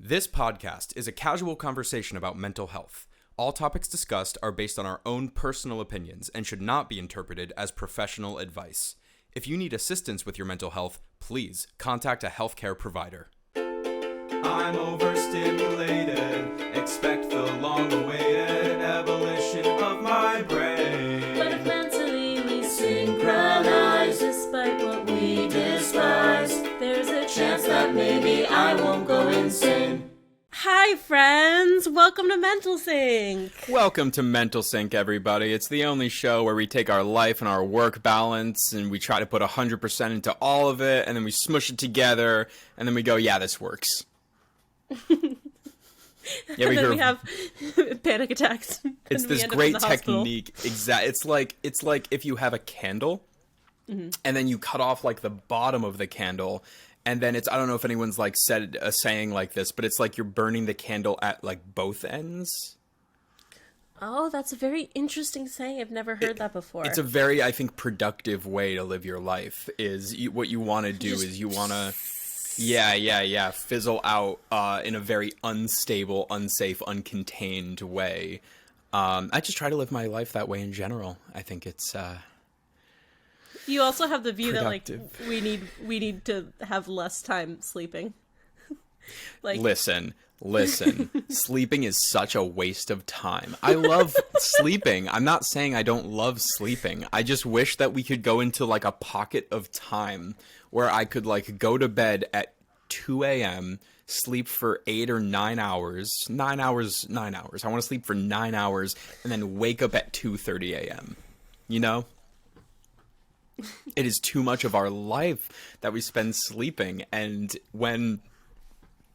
This podcast is a casual conversation about mental health. All topics discussed are based on our own personal opinions and should not be interpreted as professional advice. If you need assistance with your mental health, please contact a healthcare provider. I'm overstimulated, expect the long-awaited abolition of my brain. But if mentally we synchronize, despite what we despise, there's a chance that maybe I won't go insane. Hi friends, welcome to Mental Sync. Welcome to Mental Sync, everybody. It's the only show where we take our life and our work balance and we try to put 100% into all of it, and then we smush it together, and then we go, yeah, this works. Yeah, and then we have panic attacks. It's this great technique. It's like if you have a candle, and then you cut off like the bottom of the candle, and then I don't know if anyone's like said a saying like this, but it's like you're burning the candle at like both ends. Oh, that's a very interesting saying. I've never heard that before. It's a very, I think, productive way to live your life. What you want to do is you want to. Yeah. Fizzle out in a very unstable, unsafe, uncontained way. I just try to live my life that way in general. I think it's You also have the view productive. That like we need to have less time sleeping. Like Listen. Sleeping is such a waste of time. I love sleeping. I'm not saying I don't love sleeping. I just wish that we could go into like a pocket of time where I could like go to bed at 2 a.m., sleep for 8 or 9 hours. 9 hours. I want to sleep for 9 hours and then wake up at 2:30 a.m. You know? It is too much of our life that we spend sleeping, and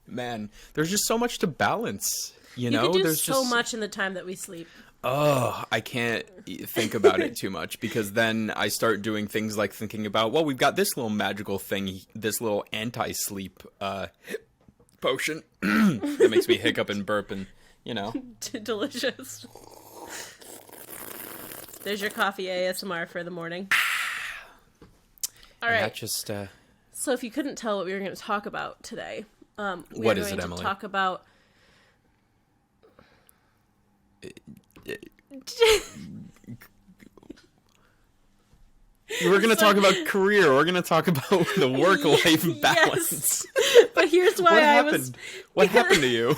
man, there's just so much to balance, you know? You can do there's so just much in the time that we sleep. Oh, I can't think about it too much, because then I start doing things like thinking about, well, we've got this little magical thing, this little anti-sleep potion that makes me hiccup and burp and, you know. Delicious. There's your coffee ASMR for the morning. All right. That just, So if you couldn't tell what we were going to talk about today, we What are is going it, to Emily? talk about... We're going to talk about career. We're going to talk about the work-life balance. Yes. But here's why What I happened? was... What happened to you?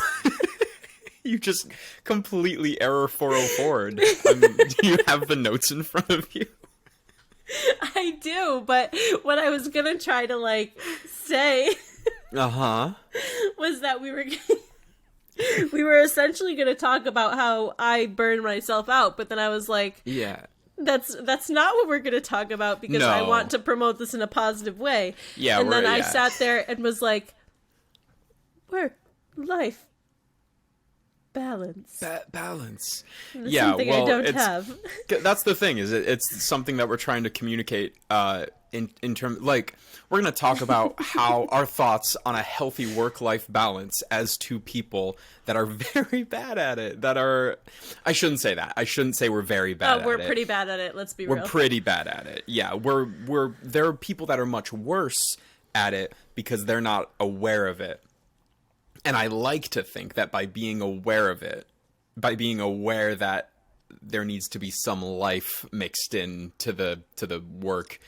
You just completely error 404'd. Do you have the notes in front of you? I do, but what I was going to try to, like, say... Uh-huh. was that we were essentially going to talk about how I burn myself out, but then I was like, Yeah. that's not what we're going to talk about, because I No. want to promote this in a positive way. Yeah, and then I yeah. sat there and was like, work, life, balance. Balance. That's Yeah, something well, I don't have. That's the thing, is it's something that we're trying to communicate in terms, like, we're going to talk about how our thoughts on a healthy work-life balance as two people that are very bad at it, I shouldn't say that. I shouldn't say we're very bad at it. We're pretty bad at it, let's be real. We're pretty bad at it. Yeah, there are people that are much worse at it because they're not aware of it. And I like to think that by being aware of it, by being aware that there needs to be some life mixed in to the work,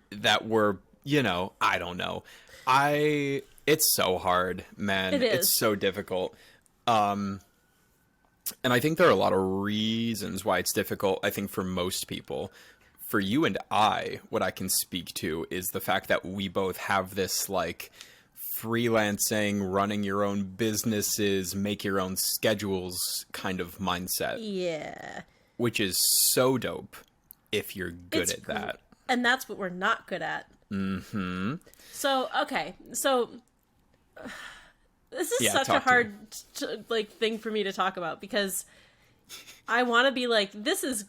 that we're, you know, I don't know. It's so hard, man. It is. It's so difficult. And I think there are a lot of reasons why it's difficult, I think, for most people. For you and I, what I can speak to is the fact that we both have this, like, freelancing, running your own businesses, make your own schedules kind of mindset. Yeah. Which is so dope if you're good at that. And that's what we're not good at. Mm-hmm. So, okay. So, this is such a hard thing for me to talk about, because I want to be like, this is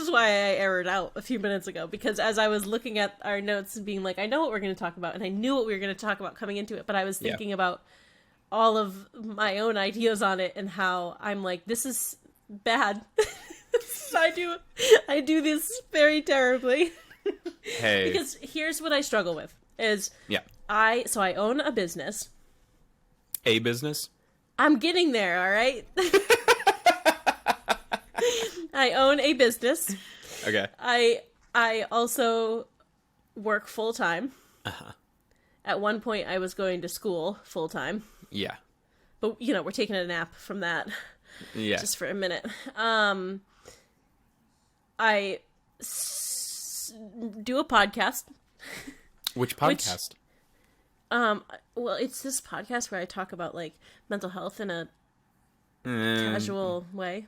why I errored out a few minutes ago, because as I was looking at our notes and being like, I know what we're going to talk about, and I knew what we were going to talk about coming into it, but I was thinking about all of my own ideas on it and how I'm like, this is bad. I do this very terribly. Hey. Because here's what I struggle with is Yeah. I own a business. A business? I'm getting there, all right? I own a business. Okay. I also work full-time. Uh-huh. At one point, I was going to school full-time. Yeah. But, you know, we're taking a nap from that Yeah. just for a minute. Do a podcast. Which podcast? Well, it's this podcast where I talk about, like, mental health in a casual way.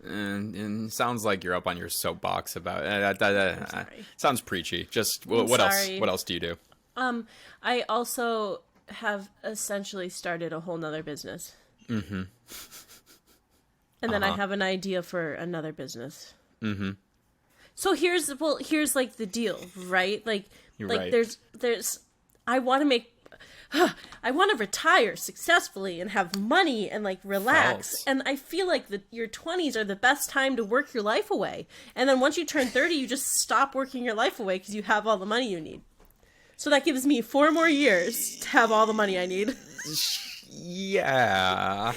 And sounds like you're up on your soapbox about sorry. sounds preachy. Just what else? sorry. What else do you do? I also have essentially started a whole nother business. Mm-hmm. And then I have an idea for another business. Mm-hmm. So here's like the deal, right? Like, You're like right. there's, I want to retire successfully and have money and like relax. False. And I feel like your 20s are the best time to work your life away. And then once you turn 30, you just stop working your life away because you have all the money you need. So that gives me 4 more years to have all the money I need. Yeah.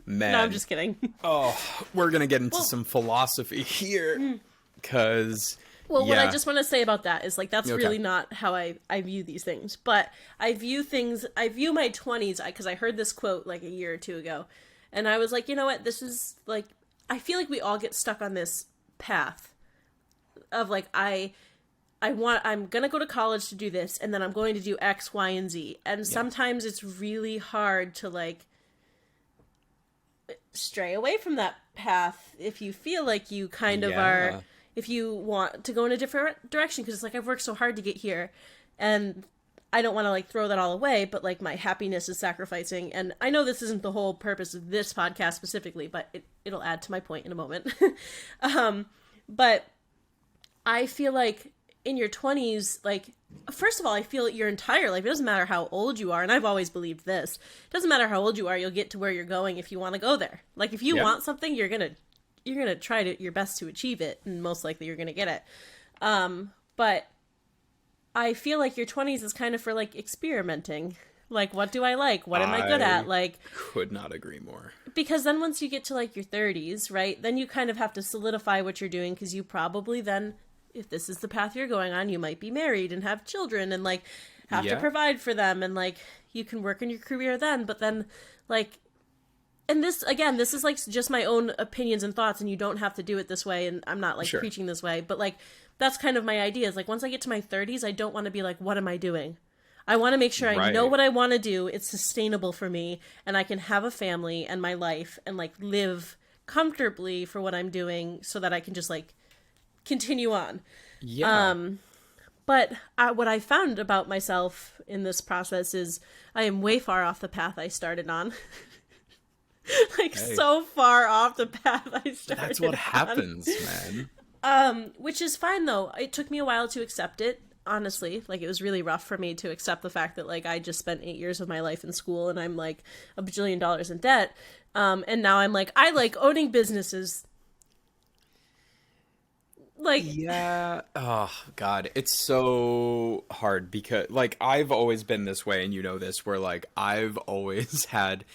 Man. No, I'm just kidding. Oh, we're going to get into some philosophy here. Because, Well, what yeah. I just want to say about that is, like, that's Okay. really not how I view these things. But I view my 20s, because I heard this quote, like, a year or two ago. And I was like, you know what, this is, like, I feel like we all get stuck on this path of, like, I'm going to go to college to do this, and then I'm going to do X, Y, and Z. And sometimes it's really hard to, like, stray away from that path if you feel like you kind of are, if you want to go in a different direction, because it's like, I've worked so hard to get here, and I don't want to, like, throw that all away, but, like, my happiness is sacrificing. And I know this isn't the whole purpose of this podcast specifically, but it'll add to my point in a moment. But I feel like in your 20s, like, first of all, I feel your entire life, it doesn't matter how old you are, and I've always believed this, it doesn't matter how old you are, you'll get to where you're going if you want to go there. Like, if you want something, you're gonna try your best to achieve it, and most likely you're gonna get it. But I feel like your 20s is kind of for, like, experimenting. Like, what do I like? What am I good at? Like, could not agree more. because then once you get to, like, your 30s, right, then you kind of have to solidify what you're doing, because you probably then, if this is the path you're going on, you might be married and have children and, like, have to provide for them, and, like, you can work in your career then, but then, like, and this, again, this is, like, just my own opinions and thoughts, and you don't have to do it this way, and I'm not, like, preaching this way, but, like, that's kind of my idea, is, like, once I get to my 30s, I don't want to be like, what am I doing? I want to make sure I know what I want to do, it's sustainable for me, and I can have a family and my life, and, like, live comfortably for what I'm doing, so that I can just, like, continue on. But what I found about myself in this process is I am way far off the path I started on. Like, so far off the path I started. That's what happens, man. Which is fine, though. It took me a while to accept it, honestly. Like, it was really rough for me to accept the fact that, like, I just spent 8 years of my life in school, and I'm, like, $1 bajillion in debt. And now I'm like, I like owning businesses. Like, Yeah. Oh, God. It's so hard because, like, I've always been this way, and you know this, where, like, I've always had...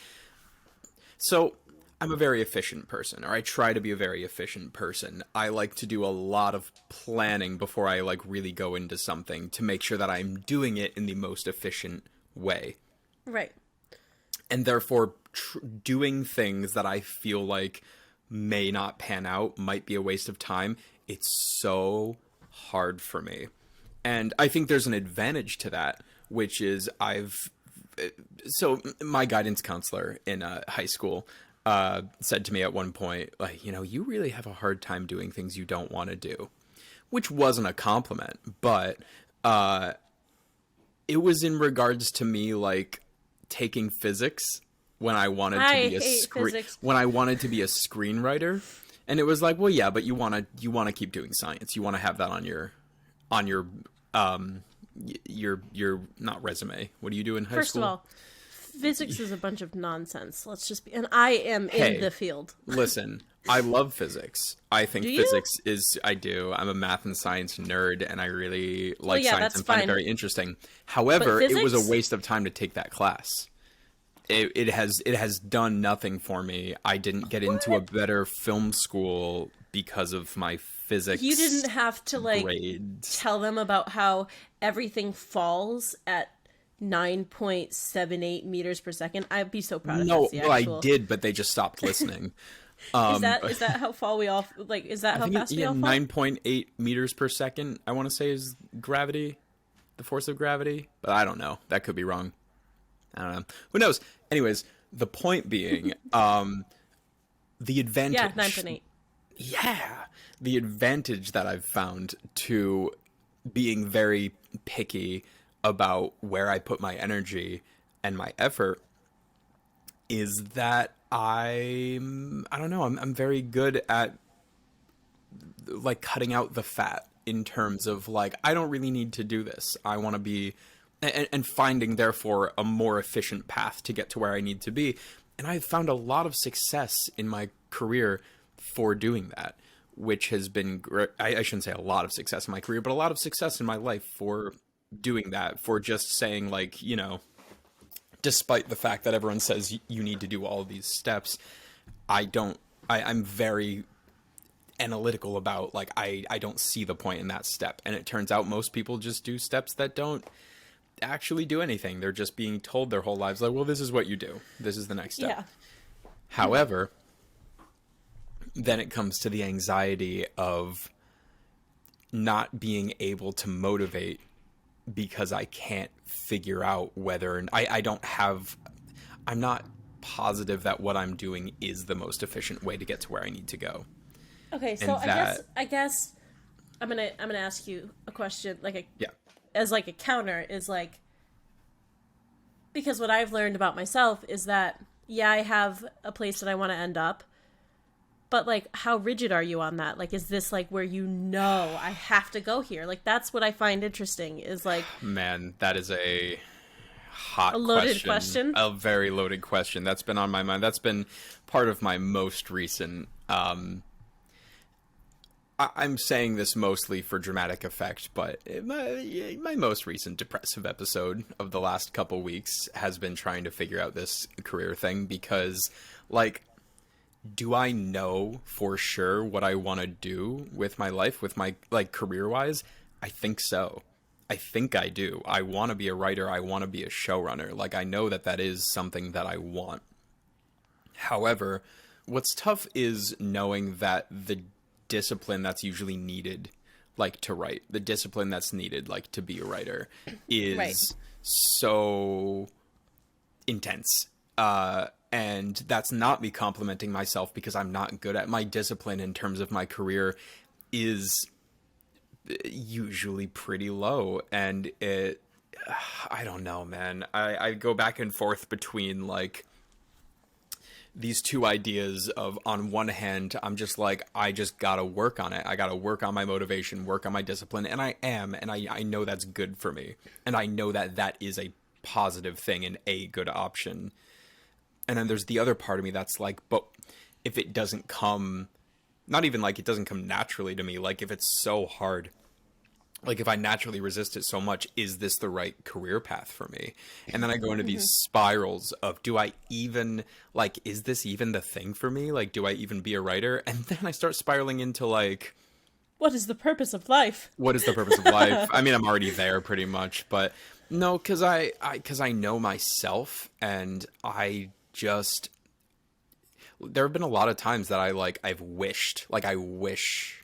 So, I'm a very efficient person, or I try to be a very efficient person. I like to do a lot of planning before I, like, really go into something to make sure that I'm doing it in the most efficient way. right. And therefore, doing things that I feel like may not pan out, might be a waste of time, it's so hard for me. And I think there's an advantage to that, which is so my guidance counselor in high school said to me at one point, like, you know, you really have a hard time doing things you don't want to do, which wasn't a compliment, but it was in regards to me, like, taking physics when I wanted to be when I wanted to be a screenwriter. And it was like, well, yeah, but you want to keep doing science. You want to have that on your not resume. What do you do in high school? First of all, physics is a bunch of nonsense. Let's just be, and I am in the field. Listen, I love physics. I think Do you? physics is, I do. I'm a math and science nerd, and I really like yeah, science that's and find it fine. very interesting. However, But it was a physics? waste of time to take that class. it has done nothing for me. I didn't get into a better film school because of my physics. You didn't have to like grades. tell them about how everything falls at 9.78 meters per second. I'd be so proud of No, that's the well, I actual. did, but they just stopped listening. Is that how fall we all like? Is that how fast we all fall? 9.8 meters per second, I want to say, is gravity, the force of gravity, but I don't know. That could be wrong. I don't know. Who knows? Anyways, the point being, the advantage. Yeah, 9.8. Yeah, the advantage that I've found to being very picky about where I put my energy and my effort is that I don't know, I'm very good at like cutting out the fat in terms of like, I don't really need to do this. I want to be and finding therefore a more efficient path to get to where I need to be. And I've found a lot of success in my career for doing that, which has been great. I shouldn't say a lot of success in my career, but a lot of success in my life for doing that, for just saying like, you know, despite the fact that everyone says you need to do all of these steps, I'm very analytical about like, I don't see the point in that step. And it turns out most people just do steps that don't actually do anything. They're just being told their whole lives like, well, this is what you do. This is the next step. Yeah. However, then it comes to the anxiety of not being able to motivate because I can't figure out whether I'm not positive that what I'm doing is the most efficient way to get to where I need to go. Okay, so I guess I'm gonna ask you a question, like as like a counter is like, because what I've learned about myself is that yeah, I have a place that I want to end up, but like how rigid are you on that? Like, is this like where you know I have to go here? Like that's what I find interesting is like, man, that is a hot loaded question. A very loaded question. That's been on my mind. That's been part of my most recent I'm saying this mostly for dramatic effect, but my most recent depressive episode of the last couple weeks has been trying to figure out this career thing because, like, do I know for sure what I want to do with my life, with my, like, career-wise? I think so. I think I do. I want to be a writer. I want to be a showrunner. Like, I know that that is something that I want. However, what's tough is knowing that the discipline that's usually needed, like, to write, the discipline that's needed, like, to be a writer is so intense. And that's not me complimenting myself because I'm not good at my discipline in terms of my career is usually pretty low. And I don't know, man. I go back and forth between, like, these two ideas of, on one hand, I'm just like, I just gotta work on it. I gotta work on my motivation, work on my discipline. And I am, and I know that's good for me. And I know that that is a positive thing and a good option. And then there's the other part of me that's like, but if it doesn't come, not even like it doesn't come naturally to me, like if it's so hard, like if I naturally resist it so much, is this the right career path for me? And then I go into these spirals of, do I even, like, is this even the thing for me? Like, do I even be a writer? And then I start spiraling into like, what is the purpose of life? What is the purpose of life? I mean, I'm already there pretty much, but no, because I know myself, and I just, there have been a lot of times that I've wished, like, I wish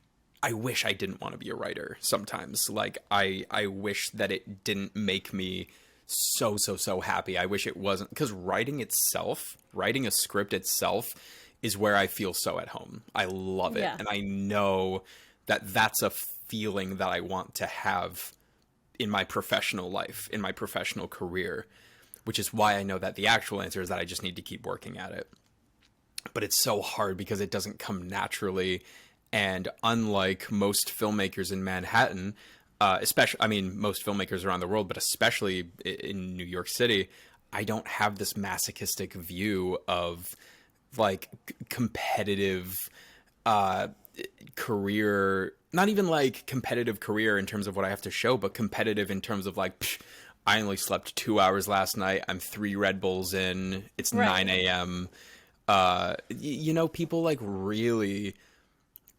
I didn't want to be a writer sometimes. Like, I wish that it didn't make me so happy. I wish it wasn't, because writing a script itself is where I feel so at home. I love it. Yeah. And I know that that's a feeling that I want to have in my professional life, in my professional career, which is why I know that the actual answer is that I just need to keep working at it. But it's so hard because it doesn't come naturally. And unlike most filmmakers in Manhattan, especially, I mean, most filmmakers around the world, but especially in New York City, I don't have this masochistic view of like competitive career, not even like competitive career in terms of what I have to show, but competitive in terms of like, I only slept 2 hours last night. I'm 3 Red Bulls in. It's Right. 9 a.m. People like really,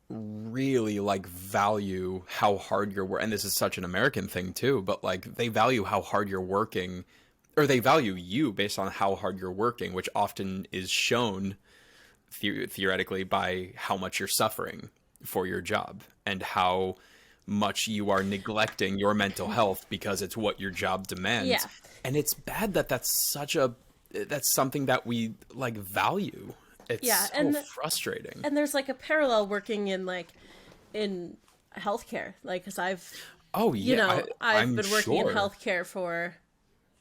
really like value how hard you're working. And this is such an American thing too, but like they value how hard you're working, or they value you based on how hard you're working, which often is shown theoretically by how much you're suffering for your job and how much you are neglecting your mental health because it's what your job demands. Yeah. And it's bad that that's something that we like value. It's Yeah, so frustrating. and there's like a parallel working in healthcare, like because Oh yeah, I've I'm been working in sure. healthcare for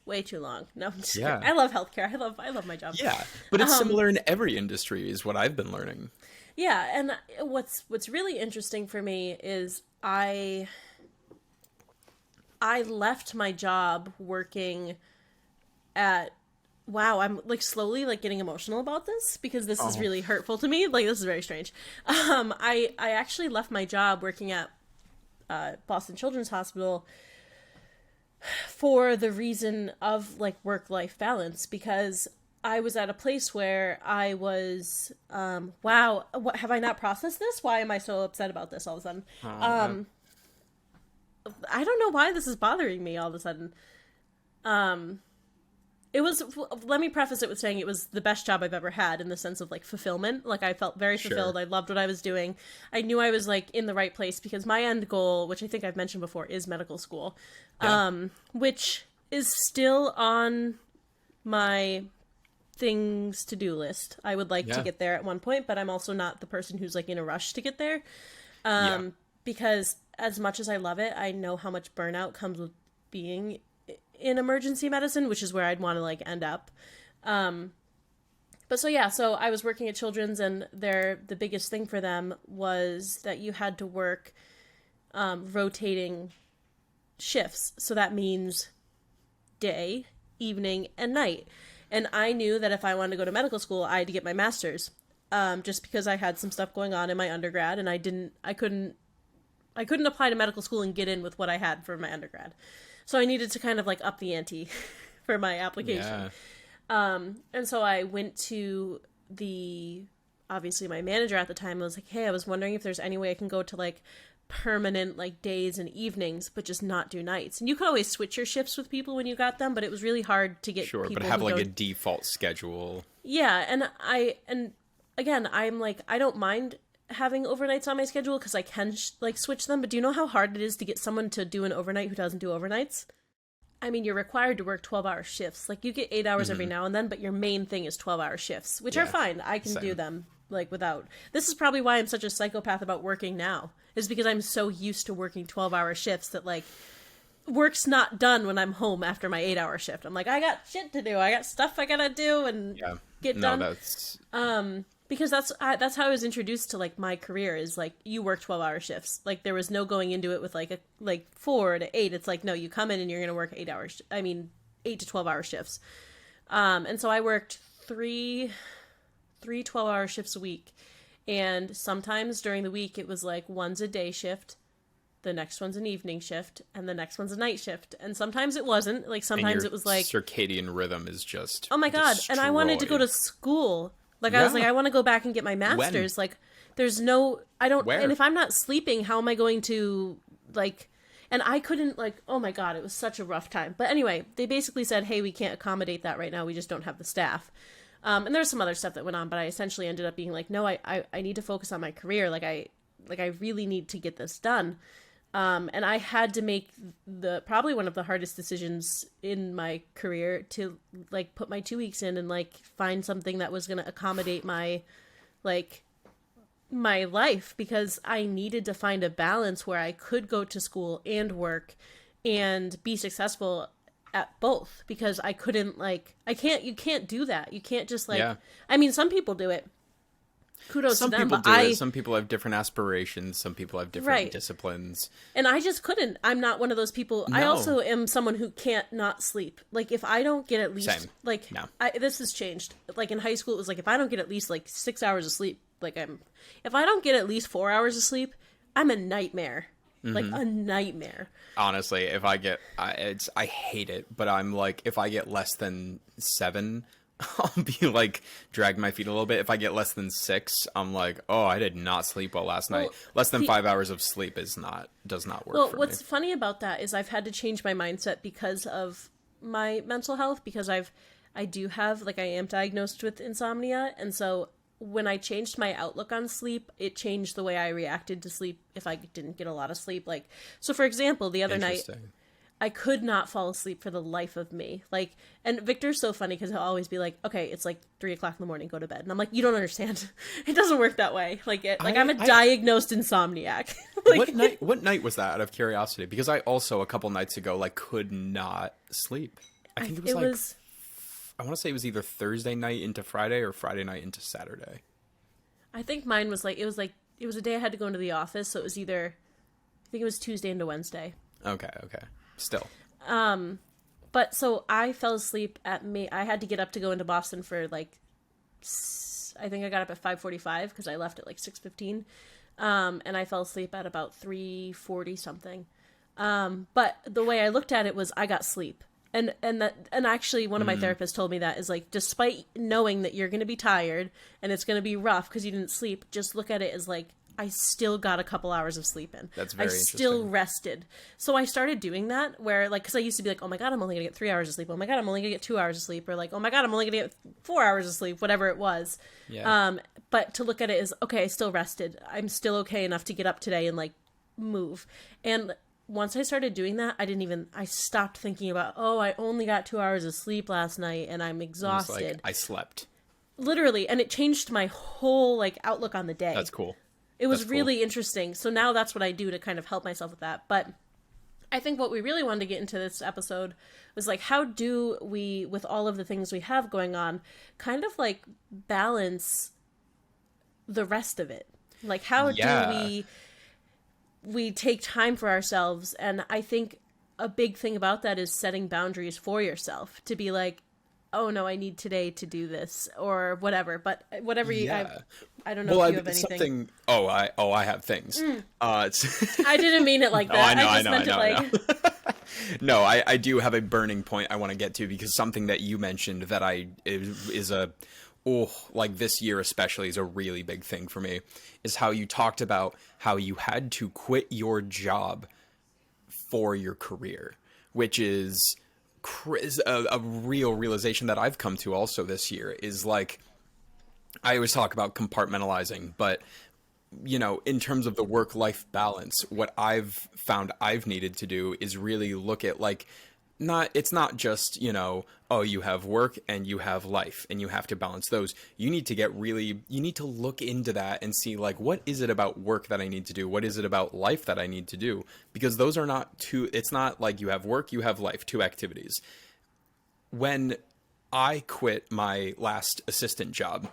way too long. No, I'm just Yeah. kidding. I love healthcare. I love my job. Yeah, but it's similar in every industry, is what I've been learning. Yeah, and what's really interesting for me is I left my job working at wow, I'm like slowly like getting emotional about this because this is really hurtful to me. Like this is very strange. I actually left my job working at Boston Children's Hospital for the reason of like work-life balance because I was at a place where I was wow, what, have I not processed this? Why am I so upset about this all of a sudden? I don't know why this is bothering me all of a sudden. It was, let me preface it with saying it was the best job I've ever had in the sense of like fulfillment. Like I felt very fulfilled. Sure. I loved what I was doing. I knew I was like in the right place because my end goal, which I think I've mentioned before, is medical school, which is still on my things to do list. I would like to get there at one point, but I'm also not the person who's like in a rush to get there. Because as much as I love it, I know how much burnout comes with being in emergency medicine, which is where I'd want to like end up. But so I was working at Children's, and the biggest thing for them was that you had to work rotating shifts. So that means day, evening, and night. And I knew that if I wanted to go to medical school, I had to get my master's. Just because I had some stuff going on in my undergrad, and I couldn't apply to medical school and get in with what I had for my undergrad. So I needed to kind of like up the ante for my application. Yeah. And so I went to obviously my manager at the time. I was like, hey, I was wondering if there's any way I can go to like permanent like days and evenings, but just not do nights. And you could always switch your shifts with people when you got them, but it was really hard to get Sure, people but have who like a don't... default schedule. Yeah, and again, I'm like, I don't mind having overnights on my schedule because I can like switch them, but do you know how hard it is to get someone to do an overnight who doesn't do overnights? I mean, you're required to work 12-hour shifts. Like, you get 8 hours every now and then, but your main thing is 12-hour shifts, which are fine. I can do them, like, without... This is probably why I'm such a psychopath about working now, is because I'm so used to working 12-hour shifts that, like, work's not done when I'm home after my 8-hour shift. I'm like, I got shit to do. I got stuff I gotta do and get done. That's... Because that's how I was introduced to like my career is like you work 12-hour shifts. Like there was no going into it with like 4 to 8. It's like no, you come in and you're gonna work 8 hours. 8 to 12-hour shifts. And so I worked three 12-hour shifts a week, and sometimes during the week it was like one's a day shift, the next one's an evening shift, and the next one's a night shift. And sometimes it wasn't. Like sometimes it was like circadian rhythm is just oh my god. destroyed. And I wanted to go to school. Like, I was like, I want to go back and get my master's. Like, there's no, I don't, Where? and if I'm not sleeping, how am I going to, like, and I couldn't, like, oh my god, it was such a rough time. But anyway, they basically said, hey, we can't accommodate that right now. We just don't have the staff. And there's some other stuff that went on, but I essentially ended up being like, no, I need to focus on my career. Like, I really need to get this done. And I had to make probably one of the hardest decisions in my career to like put my 2 weeks in and like find something that was going to accommodate my life, because I needed to find a balance where I could go to school and work and be successful at both, because I couldn't you can't do that. You can't just I mean, some people do it. Kudos some to them, people but do it. Some people have different aspirations. Some people have different disciplines. And I just couldn't. I'm not one of those people. No. I also am someone who can't not sleep. Like, if I don't get at least... Same. Like, No. this has changed. Like, in high school, it was like, if I don't get at least, like, 6 hours of sleep, like, if I don't get at least 4 hours of sleep, I'm a nightmare. like a nightmare. Honestly, if I get, I hate it, but I'm like, if I get less than 7, I'll be like, drag my feet a little bit. If I get less than 6, I'm like, oh, I did not sleep well last night. Less than 5 hours of sleep does not work for me. What's funny about that is I've had to change my mindset because of my mental health, because I do have, like, I am diagnosed with insomnia, and so when I changed my outlook on sleep, it changed the way I reacted to sleep if I didn't get a lot of sleep. Like, so for example, the other night, I could not fall asleep for the life of me. Like, and Victor's so funny because he'll always be like, okay, it's like 3 o'clock in the morning, go to bed. And I'm like, you don't understand. It doesn't work that way. Like, I'm a diagnosed insomniac. Like, what night was that, out of curiosity? Because I also, a couple nights ago, like, could not sleep. I think it was I want to say it was either Thursday night into Friday or Friday night into Saturday. I think mine was like, it was a day I had to go into the office, so it was either, I think it was Tuesday into Wednesday. Okay. Still. But so I fell asleep I had to get up to go into Boston for like, I think I got up at 5:45 because I left at like 6:15. And I fell asleep at about 3:40 something. But the way I looked at it was I got sleep. And actually one of my therapists told me that is like, despite knowing that you're going to be tired and it's going to be rough because you didn't sleep, just look at it as like, I still got a couple hours of sleep in. That's very interesting. I still rested. So I started doing that where, like, because I used to be like, oh my God, I'm only going to get 3 hours of sleep. Oh my God, I'm only going to get 2 hours of sleep. Or like, oh my God, I'm only going to get 4 hours of sleep, whatever it was. Yeah. But to look at it as, okay, I still rested. I'm still okay enough to get up today and like move. And once I started doing that, I stopped thinking about, oh, I only got 2 hours of sleep last night and I'm exhausted. Like, I slept. Literally. And it changed my whole like outlook on the day. That's cool. It was really interesting. So now that's what I do to kind of help myself with that. But I think what we really wanted to get into this episode was like, how do we, with all of the things we have going on, kind of like balance the rest of it? Like, how do we take time for ourselves? And I think a big thing about that is setting boundaries for yourself to be like, oh no, I need today to do this or whatever. But whatever I don't know if you have anything. I have things. I didn't mean it like that. I meant it like. No, I do have a burning point I want to get to, because something that you mentioned that is like this year especially is a really big thing for me, is how you talked about how you had to quit your job for your career, which is a real realization that I've come to also this year. Is like, I always talk about compartmentalizing, but you know, in terms of the work-life balance, what I've found I've needed to do is really look at like, it's not just, you know, oh, you have work and you have life and you have to balance those. You need to look into that and see like, what is it about work that I need to do? What is it about life that I need to do? Because those are not it's not like you have work, you have life, 2 activities. When I quit my last assistant job,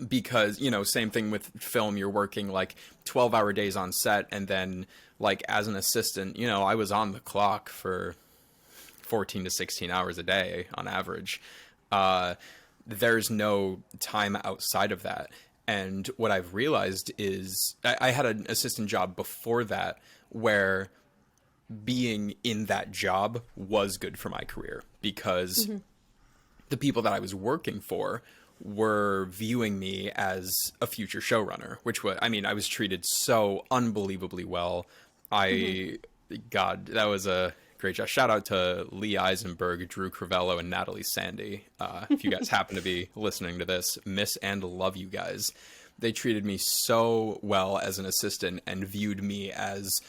because, you know, same thing with film, you're working like 12-hour days on set, and then like as an assistant, you know, I was on the clock for 14 to 16 hours a day on average. There's no time outside of that. And what I've realized is I had an assistant job before that where being in that job was good for my career, because the people that I was working for were viewing me as a future showrunner, which was, I mean, I was treated so unbelievably well. God, that was a great job. Shout out to Lee Eisenberg, Drew Crivello, and Natalie Sandy. If you guys happen to be listening to this, miss and love you guys. They treated me so well as an assistant and viewed me as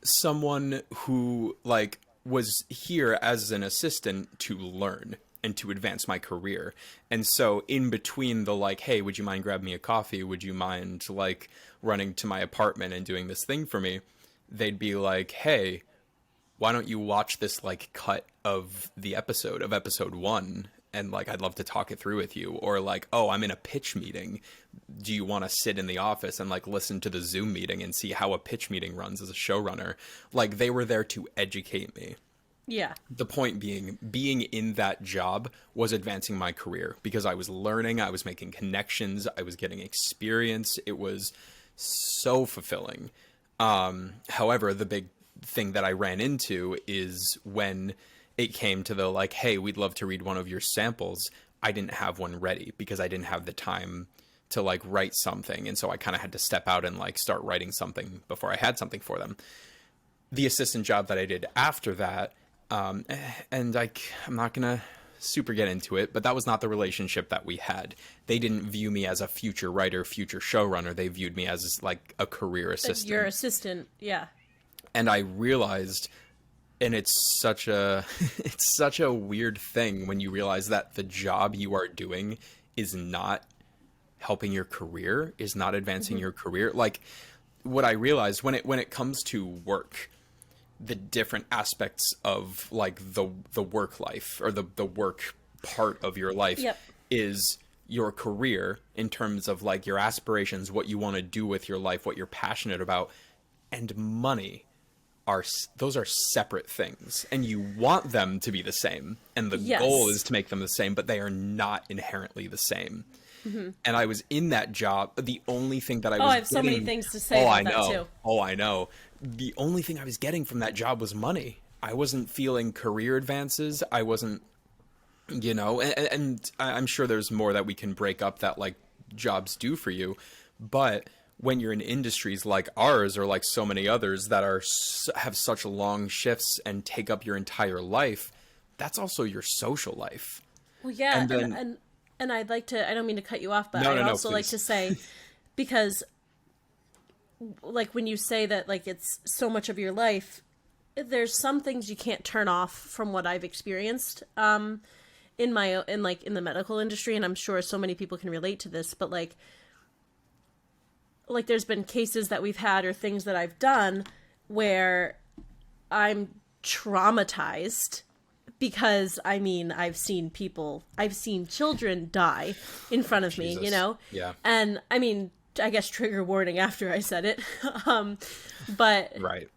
someone who like was here as an assistant to learn and to advance my career. And so in between the like, hey, would you mind grabbing me a coffee? Would you mind like running to my apartment and doing this thing for me? They'd be like, hey, why don't you watch this like cut of the episode of episode 1? And like, I'd love to talk it through with you. Or like, oh, I'm in a pitch meeting. Do you want to sit in the office and like listen to the Zoom meeting and see how a pitch meeting runs as a showrunner? Like, they were there to educate me. Yeah. The point being in that job was advancing my career, because I was learning, I was making connections, I was getting experience. It was so fulfilling. However, the big thing that I ran into is when it came to the like, hey, we'd love to read one of your samples. I didn't have one ready because I didn't have the time to like write something. And so I kind of had to step out and like start writing something before I had something for them. The assistant job that I did after that, and I'm not going to super get into it, but that was not the relationship that we had. They didn't view me as a future writer, future showrunner. They viewed me as like a career assistant. Your assistant, yeah. And I realized, and it's such a it's such a weird thing when you realize that the job you are doing is not helping your career, is not advancing your career. Like what I realized when it comes to work, the different aspects of like the work life or the work part of your life is your career in terms of like your aspirations, what you want to do with your life, what you're passionate about, and money. Those are separate things, and you want them to be the same, and the goal is to make them the same, but they are not inherently the same. And I was in that job. The only thing that I was I have so many things to say about that too. Oh, I know. The only thing I was getting from that job was money. I wasn't feeling career advances. I wasn't, and I'm sure there's more that we can break up that like jobs do for you, but when you're in industries like ours or like so many others that have such long shifts and take up your entire life, that's also your social life. Well, yeah, and then, and I'd like to, I don't mean to cut you off, but I'd also like to say, because like when you say that like it's so much of your life, there's some things you can't turn off from what I've experienced in the medical industry, and I'm sure so many people can relate to this, but like there's been cases that we've had or things that I've done where I'm traumatized because I've seen children die in front of me, Yeah. And I guess trigger warning after I said it. But right.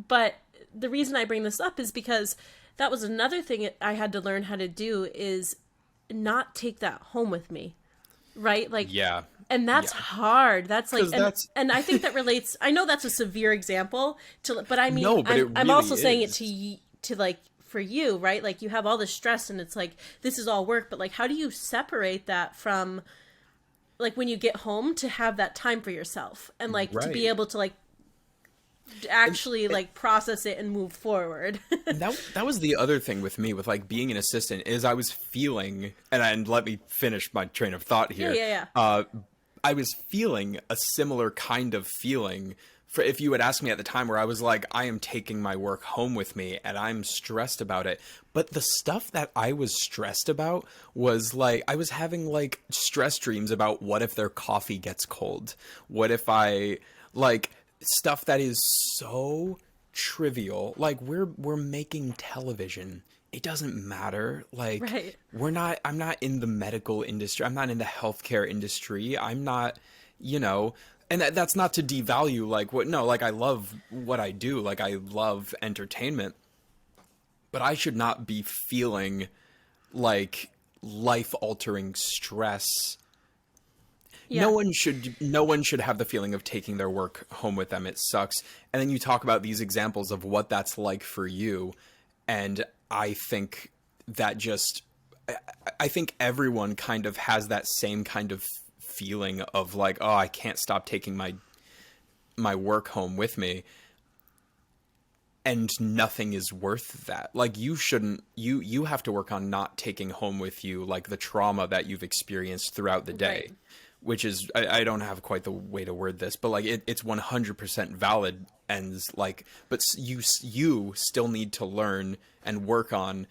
But the reason I bring this up is because that was another thing I had to learn how to do, is not take that home with me. Right? Like, yeah. And that's hard. That's like, and I think that relates. I know that's a severe example but I mean, no, but I'm also saying it to like, for you, right? Like you have all this stress and it's like, this is all work, but like, how do you separate that from like when you get home to have that time for yourself and like to be able to like actually like process it and move forward. that was the other thing with me with like being an assistant is I was feeling, and let me finish my train of thought here. Yeah. I was feeling a similar kind of feeling for if you had asked me at the time where I was like, I am taking my work home with me and I'm stressed about it. But the stuff that I was stressed about was like, I was having like stress dreams about what if their coffee gets cold? What if I like stuff that is so trivial. Like we're making television. It doesn't matter. Like I'm not in the medical industry. I'm not in the healthcare industry. I'm not, and that's not to devalue like I love what I do. Like I love entertainment, but I should not be feeling like life-altering stress. Yeah. No one should have the feeling of taking their work home with them. It sucks. And then you talk about these examples of what that's like for you. And I think that I think everyone kind of has that same kind of feeling of like, oh, I can't stop taking my work home with me. And nothing is worth that. Like you have to work on not taking home with you like the trauma that you've experienced throughout the day. Right. Which is, I don't have quite the way to word this, but like it's 100% valid, and like, but you still need to learn and work on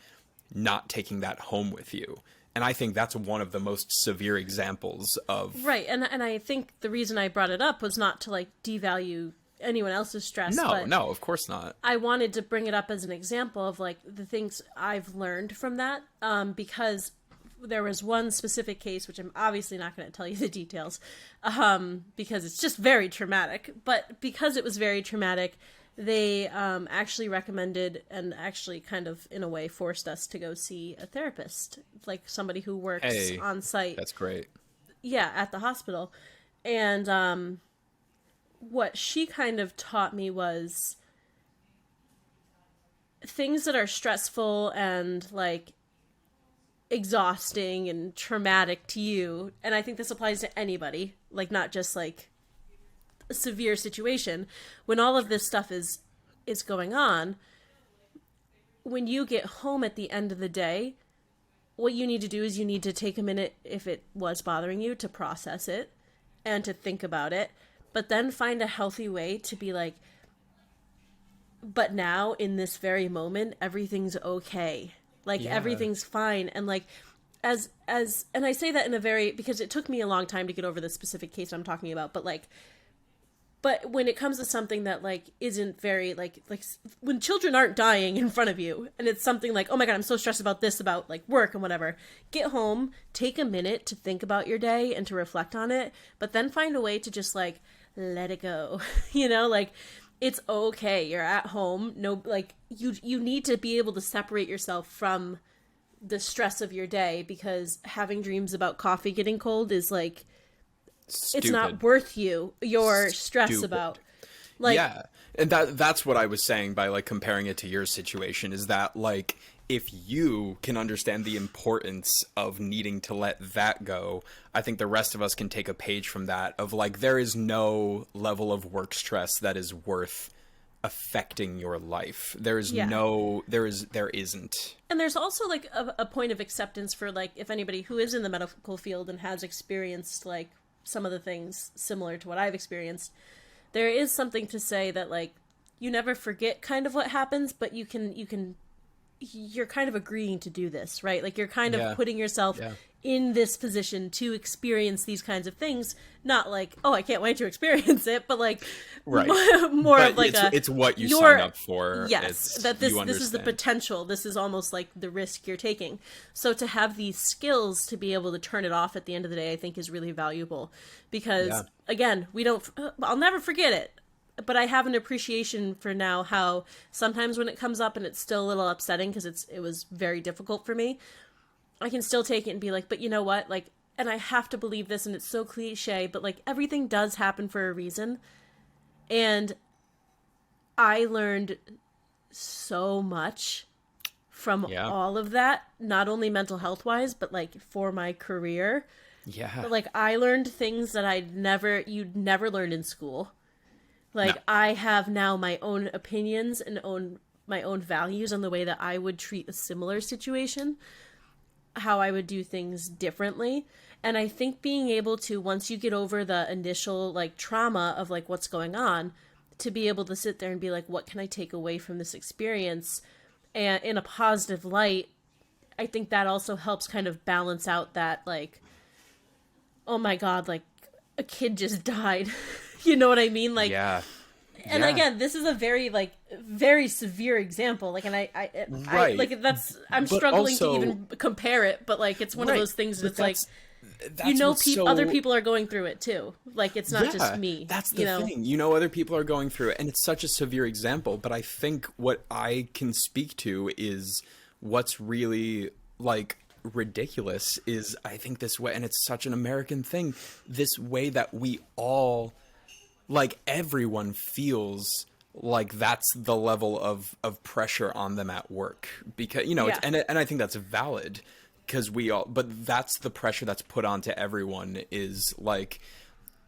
not taking that home with you. And I think that's one of the most severe examples of... Right, and I think the reason I brought it up was not to like devalue anyone else's stress. No, of course not. I wanted to bring it up as an example of like the things I've learned from that, because there was one specific case, which I'm obviously not going to tell you the details, because it's just very traumatic. But because it was very traumatic, they actually recommended and actually kind of, in a way, forced us to go see a therapist, like somebody who works on site. That's great. Yeah, at the hospital. And what she kind of taught me was things that are stressful and like exhausting and traumatic to you, and I think this applies to anybody, like not just like a severe situation, when all of this stuff is going on, when you get home at the end of the day, what you need to do is you need to take a minute, if it was bothering you, to process it and to think about it, but then find a healthy way to be like, but now in this very moment everything's okay, like everything's fine. And like as and I say that in a very, because it took me a long time to get over the specific case I'm talking about, but when it comes to something that like isn't very like when children aren't dying in front of you and it's something like, oh my God, I'm so stressed about this, about like work and whatever, get home, take a minute to think about your day and to reflect on it, but then find a way to just like let it go. You know, like it's okay, you're at home, no, like you need to be able to separate yourself from the stress of your day, because having dreams about coffee getting cold is like, Stupid. It's not worth your stress about. Like, yeah, and that's what I was saying by like comparing it to your situation, is that like if you can understand the importance of needing to let that go, I think the rest of us can take a page from that, of like there is no level of work stress that is worth affecting your life. There isn't. And there's also like a point of acceptance for like, if anybody who is in the medical field and has experienced like some of the things similar to what I've experienced, there is something to say that like you never forget kind of what happens, but you're kind of agreeing to do this, right? Like you're kind of putting yourself in this position to experience these kinds of things, not like, oh, I can't wait to experience it, but like more but of like it's what you sign up for. Yes, that this is the potential. This is almost like the risk you're taking. So to have these skills to be able to turn it off at the end of the day, I think is really valuable, because again, I'll never forget it. But I have an appreciation for now how sometimes when it comes up and it's still a little upsetting because it was very difficult for me, I can still take it and be like, but you know what? Like, and I have to believe this, and it's so cliche, but like everything does happen for a reason. And I learned so much from all of that, not only mental health wise, but like for my career. Yeah. But like I learned things that you'd never learned in school. Like, no. I have now my own opinions and my own values on the way that I would treat a similar situation, how I would do things differently. And I think being able to, once you get over the initial, like, trauma of, like, what's going on, to be able to sit there and be like, what can I take away from this experience? And in a positive light, I think that also helps kind of balance out that, like, oh my God, like, a kid just died. You know what I mean? Like, and again, this is a very, like, very severe example. Like, and I like, I'm struggling to even compare it, but like, it's one of those things that's like, you know, other people are going through it too. Like, it's not just me. That's the thing. You know, other people are going through it, and it's such a severe example. But I think what I can speak to is what's really, like, ridiculous is, I think, this way, and it's such an American thing, this way that we all, like, everyone feels like that's the level of pressure on them at work, because, you know, it's, and I think that's valid, because but that's the pressure that's put onto everyone, is like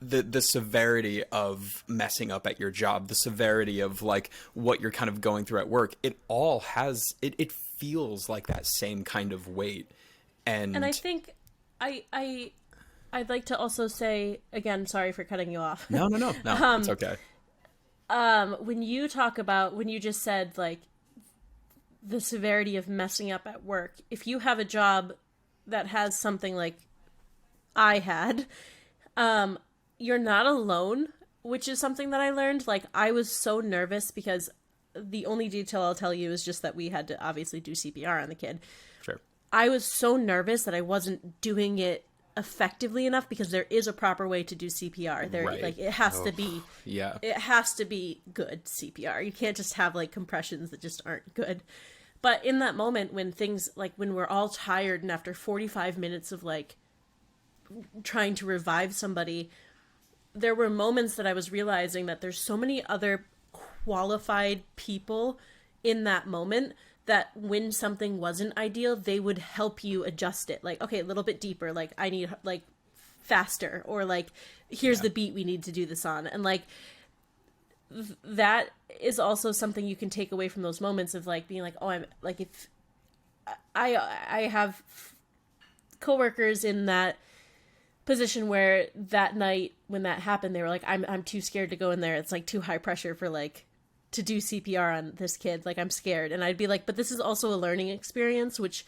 the severity of messing up at your job, the severity of like what you're kind of going through at work. It all has, it feels like that same kind of weight. And I think I'd like to also say, again, sorry for cutting you off. No, it's okay. When you just said, like, the severity of messing up at work, if you have a job that has something like I had, you're not alone, which is something that I learned. Like, I was so nervous because the only detail I'll tell you is just that we had to obviously do CPR on the kid. Sure. I was so nervous that I wasn't doing it effectively enough, because there is a proper way to do CPR. Like, it has to be, it has to be good CPR. You can't just have like compressions that just aren't good. But in that moment, when things, like, when we're all tired and after 45 minutes of like trying to revive somebody, there were moments that I was realizing that there's so many other qualified people in that moment that when something wasn't ideal, they would help you adjust it. Like, okay, a little bit deeper. Like, I need, like, faster. Or, like, here's the beat we need to do this on. And, like, that is also something you can take away from those moments of, like, being like, oh, I'm, like, if I have coworkers in that position where that night when that happened, they were like, I'm too scared to go in there. It's, like, too high pressure for, like, to do CPR on this kid. Like, I'm scared. And I'd be like, but this is also a learning experience, which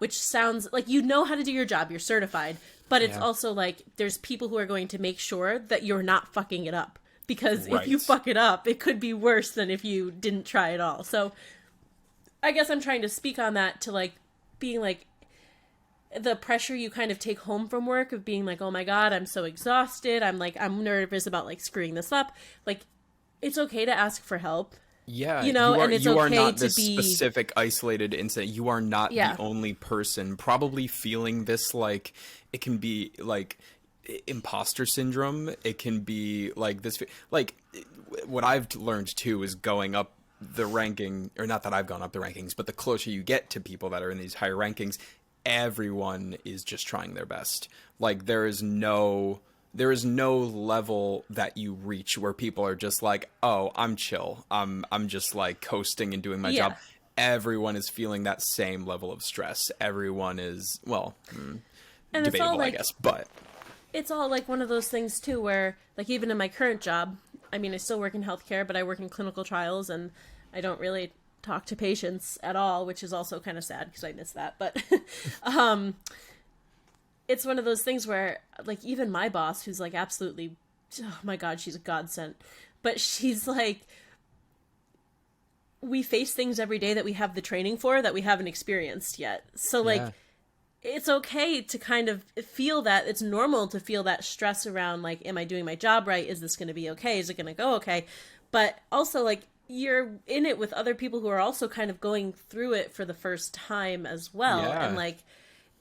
sounds like you know how to do your job. You're certified, but it's also like, there's people who are going to make sure that you're not fucking it up, because if you fuck it up, it could be worse than if you didn't try at all. So I guess I'm trying to speak on that to, like, being like, the pressure you kind of take home from work of being like, oh my God, I'm so exhausted. I'm nervous about, like, screwing this up. Like, it's okay to ask for help. Yeah, you know, and it's okay you are not to this be specific isolated incident. You are not Yeah. the only person probably feeling this. Like, it can be like imposter syndrome. It can be like this. Like, what I've learned too is going up the ranking, or not that I've gone up the rankings, but the closer you get to people that are in these higher rankings, everyone is just trying their best. Like, there is no level that you reach where people are just like, oh, I'm chill. I'm just, like, coasting and doing my job. Everyone is feeling that same level of stress. Everyone is, well, and debatable, it's all, like, I guess, but it's all, like, one of those things too where, like, even in my current job, I mean, I still work in healthcare, but I work in clinical trials, and I don't really talk to patients at all, which is also kind of sad because I miss that. But it's one of those things where, like, even my boss, who's, like, absolutely, oh my God, she's a godsend, but she's like, we face things every day that we have the training for that we haven't experienced yet. So, like, it's okay to kind of feel that. It's normal to feel that stress around, like, am I doing my job right? Is this going to be okay? Is it going to go okay? But also, like, you're in it with other people who are also kind of going through it for the first time as well. And, like,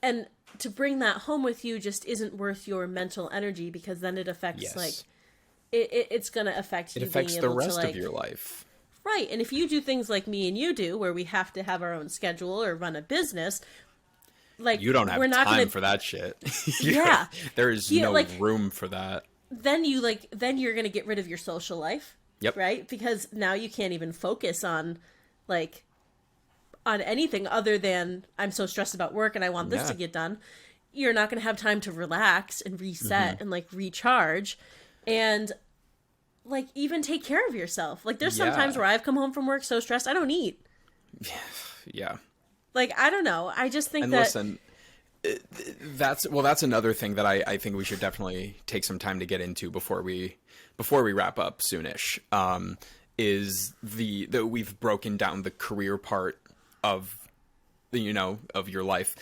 and to bring that home with you just isn't worth your mental energy, because then it affects, like, it's going to affect you. It affects being the able rest to, like, of your life. Right. And if you do things like me and you do, where we have to have our own schedule or run a business, like, you don't have we're not time gonna... for that shit. Yeah. There is no room for that. Then you're going to get rid of your social life. Yep. Right? Because now you can't even focus on, like, on anything other than, I'm so stressed about work and I want this to get done. You're not going to have time to relax and reset and, like, recharge and, like, even take care of yourself. Like, there's some times where I've come home from work so stressed I don't eat. Yeah. Like, I don't know. I just think and that... listen, that's another thing that I think we should definitely take some time to get into before we wrap up soonish. Is the we've broken down the career part of your life.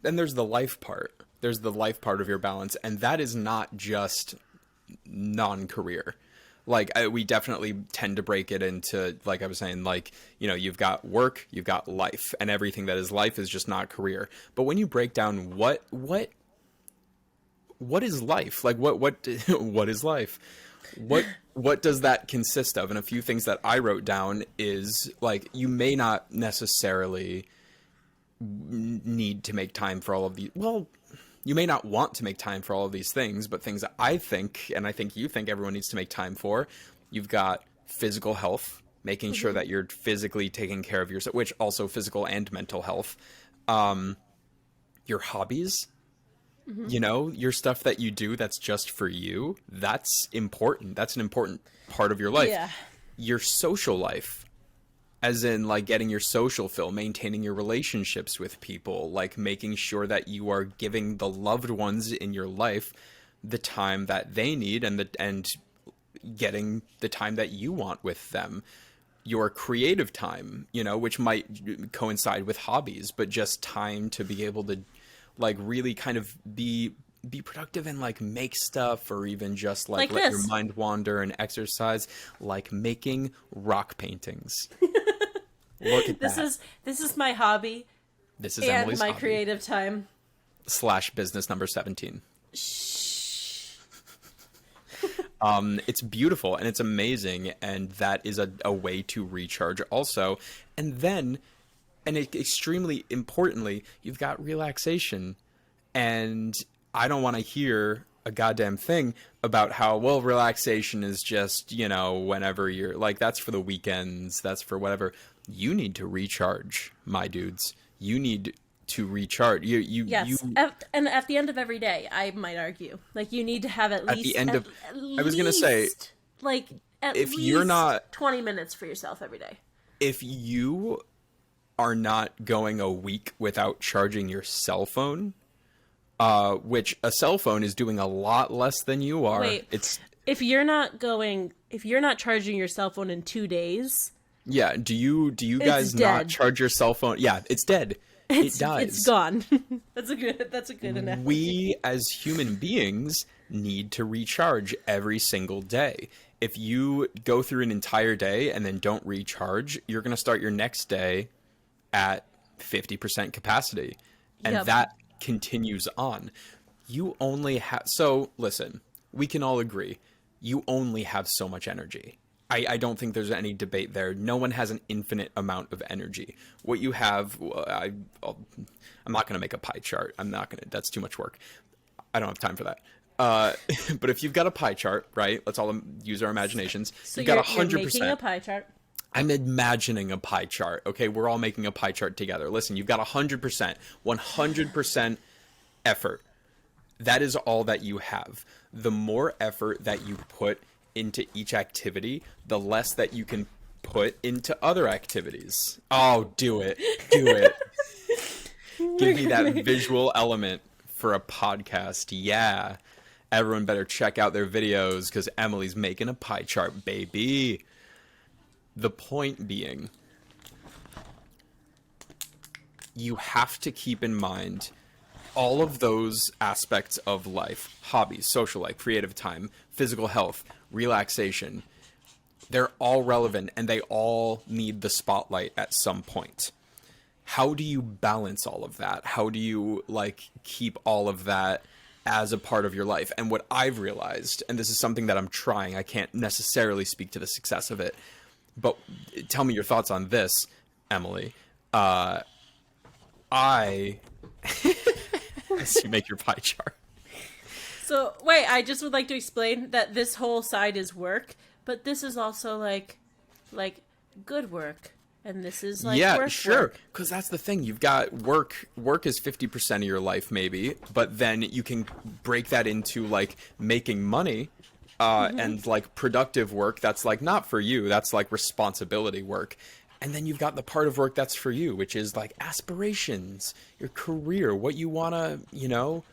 Then there's the life part. There's the life part of your balance, and that is not just non-career. Like, we definitely tend to break it into, like I was saying, like, you've got work, you've got life, and everything that is life is just not career. But when you break down what is life? Like, what is life? What does that consist of? And a few things that I wrote down is, like, you may not necessarily need to make time for all of these. Well, you may not want to make time for all of these things, but things that I think, and I think you think everyone needs to make time for, you've got physical health, making sure that you're physically taking care of yourself, which also physical and mental health, your hobbies, your stuff that you do that's just for you, that's important. That's an important part of your life. Yeah. Your social life, as in, like, getting your social fill, maintaining your relationships with people, like, making sure that you are giving the loved ones in your life the time that they need and getting the time that you want with them. Your creative time, which might coincide with hobbies, but just time to be able to, like, really kind of be productive and, like, make stuff, or even just, like let your mind wander and exercise, like making rock paintings. Look at that. This is my hobby. This is and Emily's my hobby. creative time. / business number 17. Shh. It's beautiful and it's amazing, and that is a way to recharge also. And then, extremely importantly, you've got relaxation. And I don't want to hear a goddamn thing about how, well, relaxation is just, whenever you're like, that's for the weekends, that's for whatever. You need to recharge, my dudes. You need to recharge. Yes, and at the end of every day, I might argue, like, you need to have at least the end of, at I was gonna say, like at if least you're not 20 minutes for yourself every day. If you are not going a week without charging your cell phone, which a cell phone is doing a lot less than you are. Wait, if you're not charging your cell phone in 2 days. Yeah, do you guys not charge your cell phone? Yeah, it's dead. It dies. It's gone. That's a good analogy. We as human beings need to recharge every single day. If you go through an entire day and then don't recharge, you're going to start your next day at 50% capacity. And that continues on. You only have, so listen, we can all agree, you only have so much energy. I don't think there's any debate there. No one has an infinite amount of energy. What you have, I'm not going to make a pie chart. That's too much work. I don't have time for that. But if you've got a pie chart, right? Let's all use our imaginations. So you've got 100%. You're making a pie chart. I'm imagining a pie chart. Okay, we're all making a pie chart together. Listen, you've got 100% effort. That is all that you have. The more effort that you put into each activity, the less that you can put into other activities. Oh, do it. Give me that visual element for a podcast. Yeah. Everyone better check out their videos because Emily's making a pie chart, baby. The point being, you have to keep in mind all of those aspects of life: hobbies, social life, creative time, physical health, relaxation. They're all relevant and they all need the spotlight at some point. How do you balance all of that? How do you keep all of that as a part of your life? And what I've realized, and this is something that I'm trying, I can't necessarily speak to the success of it, but tell me your thoughts on this, Emily. As you make your pie chart. So, wait, I just would like to explain that this whole side is work, but this is also like good work. And this is work. Sure. Because that's the thing. You've got work. Work is 50% of your life, maybe, but then you can break that into making money. And productive work that's not for you, that's responsibility work. And then you've got the part of work that's for you, which is aspirations, your career, what you want to,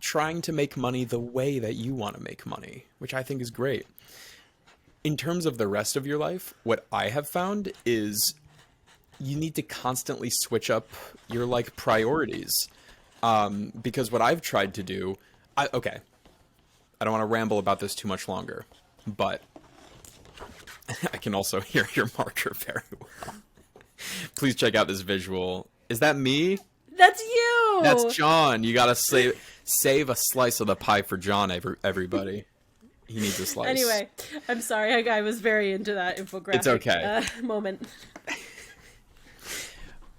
trying to make money the way that you want to make money, which I think is great. In terms of the rest of your life, what I have found is you need to constantly switch up your priorities. Because what I've tried to do, I don't want to ramble about this too much longer, but I can also hear your marker very well. Please check out this visual. Is that me? That's you! That's John. You gotta save a slice of the pie for John, everybody. He needs a slice. Anyway, I'm sorry. I was very into that infographic it's okay. Moment.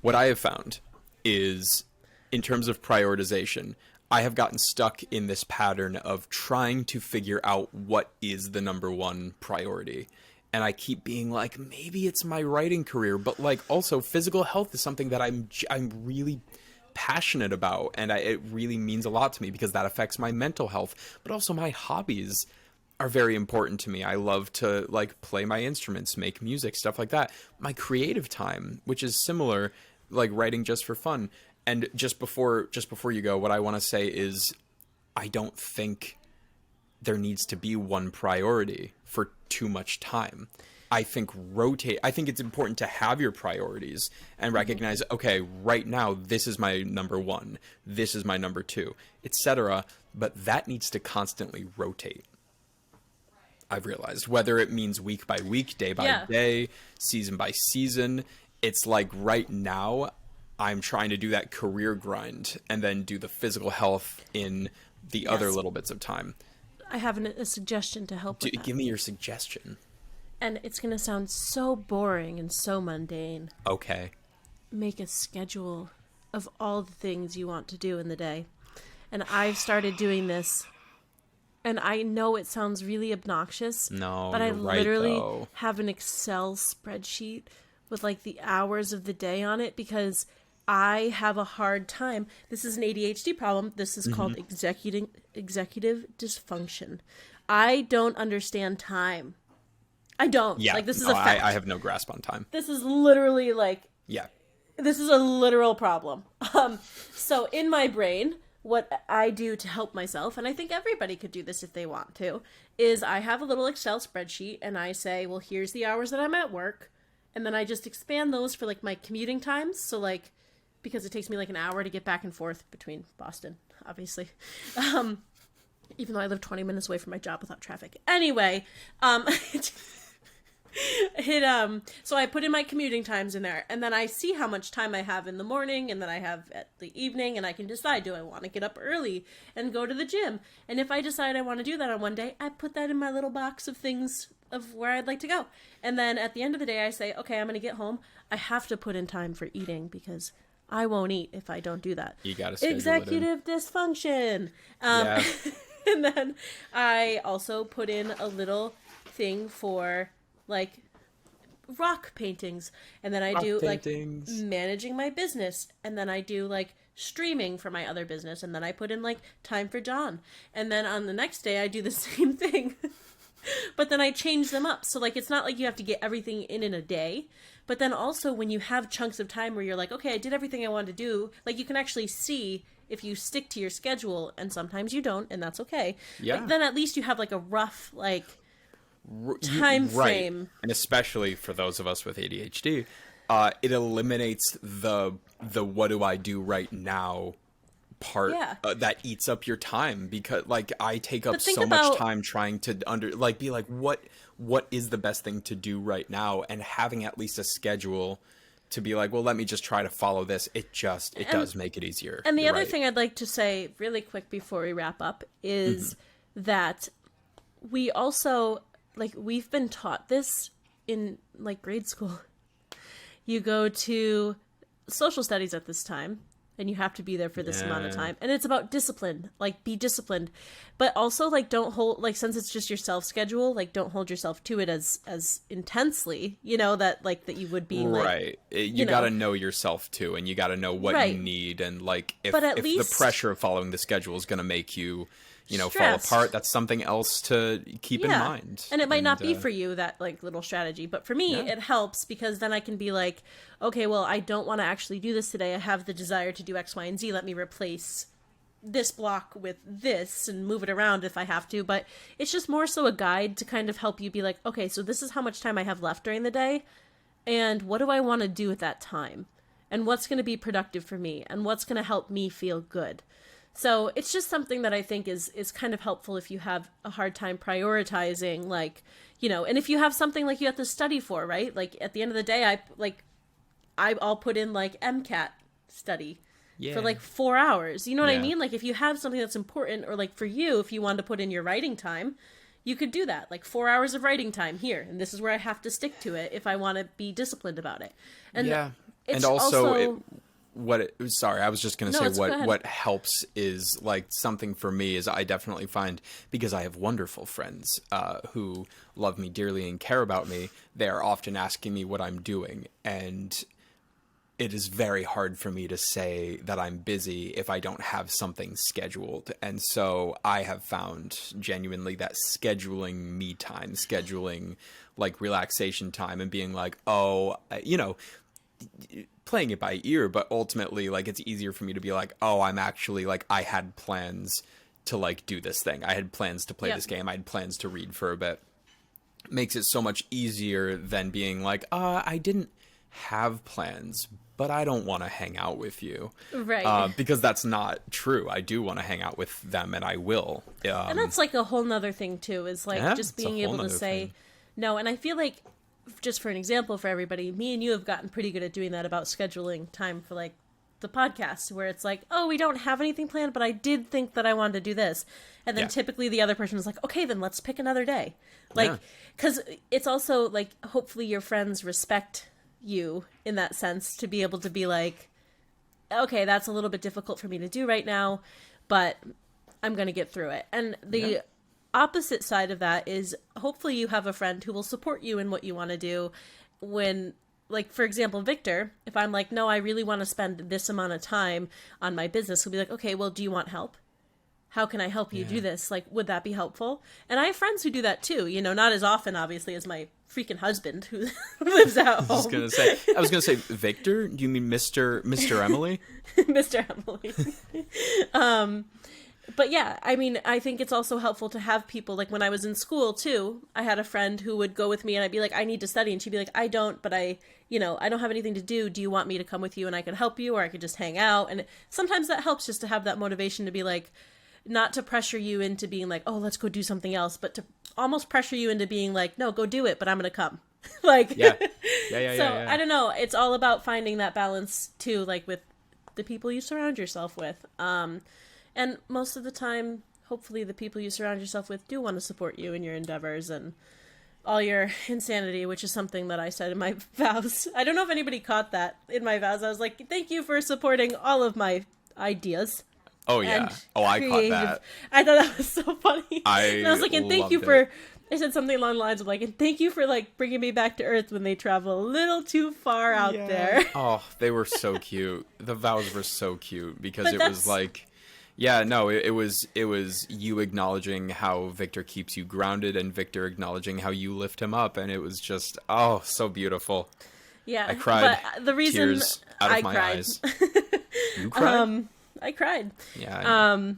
What I have found is, in terms of prioritization, I have gotten stuck in this pattern of trying to figure out what is the number one priority. And I keep being maybe it's my writing career, but also physical health is something that I'm really passionate about. And it really means a lot to me because that affects my mental health, but also my hobbies are very important to me. I love to play my instruments, make music, stuff like that. My creative time, which is similar, writing just for fun. And just before you go, what I want to say is I don't think there needs to be one priority for too much time. I think it's important to have your priorities and recognize, okay, right now, this is my number one, this is my number two, etc. But that needs to constantly rotate. I've realized, whether it means week by week, day by day, season by season, it's right now, I'm trying to do that career grind and then do the physical health in the other little bits of time. I have a suggestion to help with that. Give me your suggestion. And it's going to sound so boring and so mundane. Okay. Make a schedule of all the things you want to do in the day. And I've started doing this. And I know it sounds really obnoxious. No, but I you're right, literally though. have an Excel spreadsheet with like the hours of the day on it because I have a hard time. This is an ADHD problem. This is called executive dysfunction. I don't understand time. I don't. Yeah. Like, this is no, a fact. I have no grasp on time. This is literally like, Yeah. this is a literal problem. So in my brain, what I do to help myself, and I think everybody could do this if they want to, is I have a little Excel spreadsheet and I say, well, here's the hours that I'm at work. And then I just expand those for like my commuting times. So like, because it takes me like an hour to get back and forth between Boston, obviously. Even though I live 20 minutes away from my job without traffic. Anyway, so I put in my commuting times in there, and then I see how much time I have in the morning, and then I have at the evening, and I can decide, do I want to get up early and go to the gym? And if I decide I want to do that on one day, I put that in my little box of things of where I'd like to go. And then at the end of the day, I say, okay, I'm going to get home. I have to put in time for eating because I won't eat if I don't do that. You got to schedule Executive dysfunction. Yeah. And then I also put in a little thing for like rock paintings, and then I do paintings. like managing my business, and then I do like streaming for my other business, and then I put in like time for John, and then on the next day I do the same thing. But then I change them up. So like it's not like you have to get everything in a day, but then also when you have chunks of time where you're like, okay, I did everything I wanted to do, like you can actually see if you stick to your schedule, and sometimes you don't, and that's okay. Yeah. But then at least you have like a rough like time frame. Right. And especially for those of us with ADHD, it eliminates the what do I do right now part that eats up your time, because like I take up so much time trying to be like what is the best thing to do right now, and having at least a schedule to be like, well, let me just try to follow this. It does make it easier. And the other thing I'd like to say really quick before we wrap up is that we also, like, we've been taught this in like grade school. You go to social studies at this time, and you have to be there for this amount of time. And it's about discipline, like be disciplined, but also like don't hold, like, since it's just your self schedule, like don't hold yourself to it as intensely, you know, that like that you would be like, right. You got to know yourself too. And you got to know what you need. And like, if the pressure of following the schedule is going to make you, you know, stressed. fall apart, that's something else to keep in mind. And it might not be for you, that like little strategy, but for me it helps, because then I can be like, okay, well, I don't want to actually do this today. I have the desire to do X, Y, and Z. Let me replace this block with this and move it around if I have to. But it's just more so a guide to kind of help you be like, okay, so this is how much time I have left during the day, and what do I want to do with that time, and what's going to be productive for me, and what's going to help me feel good. So it's just something that I think is kind of helpful if you have a hard time prioritizing, like, you know, and if you have something like you have to study for, right? Like at the end of the day, I'll put in like MCAT study for like 4 hours. You know what I mean? Like if you have something that's important, or like for you, if you wanted to put in your writing time, you could do that. Like 4 hours of writing time here. And this is where I have to stick to it if I want to be disciplined about it. And and also sorry, I was just going to say what helps is like something for me is I definitely find, because I have wonderful friends who love me dearly and care about me, they are often asking me what I'm doing, and it is very hard for me to say that I'm busy if I don't have something scheduled. And so I have found genuinely that scheduling me time, scheduling like relaxation time, and being like, oh, you know, playing it by ear, but ultimately like it's easier for me to be like, oh, I'm actually like, I had plans to like do this thing. I had plans to play this game. I had plans to read for a bit. Makes it so much easier than being like, I didn't have plans, but I don't want to hang out with you. Right. Because that's not true. I do want to hang out with them, and I will. And that's like a whole nother thing too, is like just being able to say no. And I feel like, just for an example for everybody, me and you have gotten pretty good at doing that, about scheduling time for like the podcast, where it's like, oh, we don't have anything planned, but I did think that I wanted to do this. And then typically the other person is like, okay, then let's pick another day. Like, because it's also like, hopefully your friends respect you in that sense, to be able to be like, okay, that's a little bit difficult for me to do right now, but I'm going to get through it. And the opposite side of that is, hopefully you have a friend who will support you in what you want to do. When, like, for example, Victor, if I'm like, no, I really want to spend this amount of time on my business, he'll be like, okay, well, do you want help? How can I help you do this? Like, would that be helpful? And I have friends who do that too, you know, not as often, obviously, as my freaking husband who lives at home. I was gonna say, Victor? Do you mean Mr. Emily? Mr. Emily. But yeah, I mean, I think it's also helpful to have people, like when I was in school too, I had a friend who would go with me and I'd be like, I need to study. And she'd be like, I don't, but I don't have anything to do. Do you want me to come with you and I could help you, or I could just hang out? And sometimes that helps, just to have that motivation to be like, not to pressure you into being like, oh, let's go do something else, but to almost pressure you into being like, no, go do it, but I'm going to come. Like, yeah. I don't know. It's all about finding that balance too, like with the people you surround yourself with. And most of the time, hopefully the people you surround yourself with do want to support you in your endeavors and all your insanity, which is something that I said in my vows. I don't know if anybody caught that in my vows. I was like, thank you for supporting all of my ideas. Oh, yeah. I caught that. I thought that was so funny. And I was like, and thank you for... I said something along the lines of like, and thank you for like bringing me back to Earth when they travel a little too far out there. Oh, they were so cute. The vows were so cute because was like... Yeah, no, it was you acknowledging how Victor keeps you grounded and Victor acknowledging how you lift him up, and it was just, oh, so beautiful. Yeah. I cried. But the reason tears out of my cried. eyes. You cried? I cried. Yeah.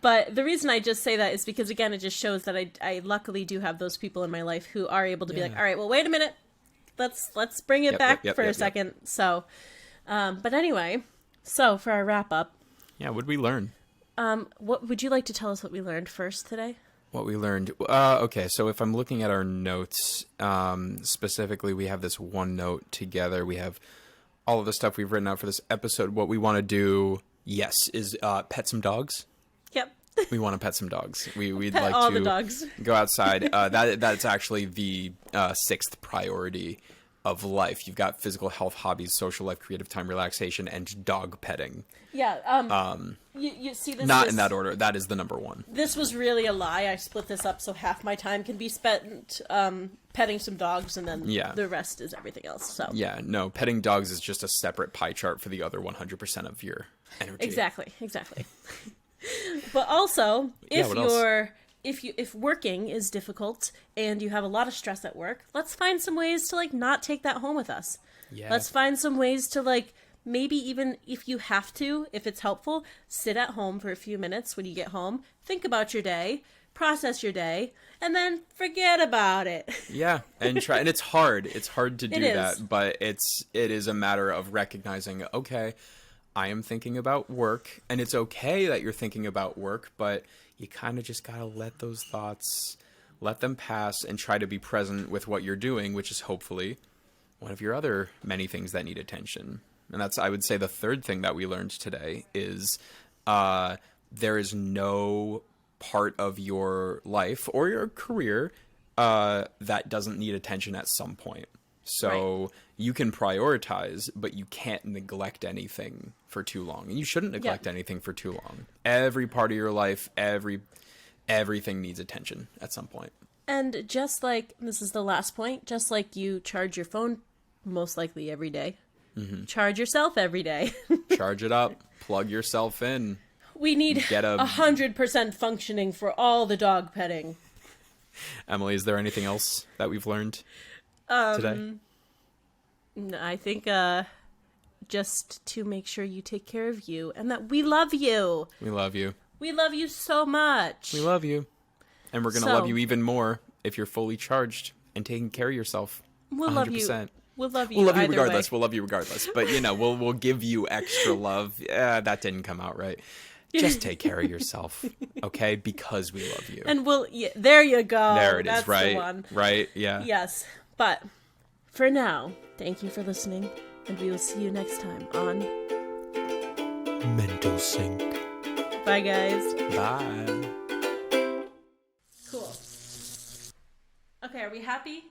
But the reason I just say that is because, again, it just shows that I luckily do have those people in my life who are able to be like, all right, well, wait a minute. Let's bring it back for a second. So, but anyway, so for our wrap up. Yeah, what did we learn? What would you like to tell us what we learned first today? What we learned? Okay, so if I'm looking at our notes, specifically, we have this one note together. We have all of the stuff we've written out for this episode. What we want to do, yes, is pet some dogs. Yep. We want to pet some dogs. We'd pet like all to the dogs. Go outside. That's actually the sixth priority of life. You've got physical health, hobbies, social life, creative time, relaxation, and dog petting. Yeah. You see this? Not in that order. That is the number one. This was really a lie. I split this up so half my time can be spent petting some dogs, and then the rest is everything else. So yeah, no, petting dogs is just a separate pie chart for the other 100% of your energy. Exactly. But also, if working is difficult and you have a lot of stress at work, let's find some ways to like not take that home with us. Yeah. Let's find some ways to like maybe even if you have to, if it's helpful, sit at home for a few minutes when you get home, think about your day, process your day, and then forget about it. Yeah, and try. And it's hard. It's hard to do that, but it is a matter of recognizing, okay, I am thinking about work, and it's okay that you're thinking about work, but you kind of just gotta let those thoughts, let them pass, and try to be present with what you're doing, which is hopefully one of your other many things that need attention. And that's, I would say, the third thing that we learned today is there is no part of your life or your career that doesn't need attention at some point. So you can prioritize, but you can't neglect anything for too long. And you shouldn't neglect anything for too long. Every part of your life, everything needs attention at some point. And just like, this is the last point, just like you charge your phone most likely every day, charge yourself every day. Charge it up, plug yourself in. We need 100% functioning for all the dog petting. Emily, is there anything else that we've learned today? No, I think just to make sure you take care of you and that we love you. We love you. We love you so much. We love you. And we're going to love you even more if you're fully charged and taking care of yourself. We'll 100%. Love you. We'll love you. We'll love you regardless. Way. We'll love you regardless. But we'll give you extra love. That didn't come out right. Just take care of yourself, okay? Because we love you. And there you go. There it is. That's right. The one. Right. Yeah. Yes. But for now, thank you for listening, and we will see you next time on Mental sync. Bye, guys. Bye. Cool. Okay, are we happy?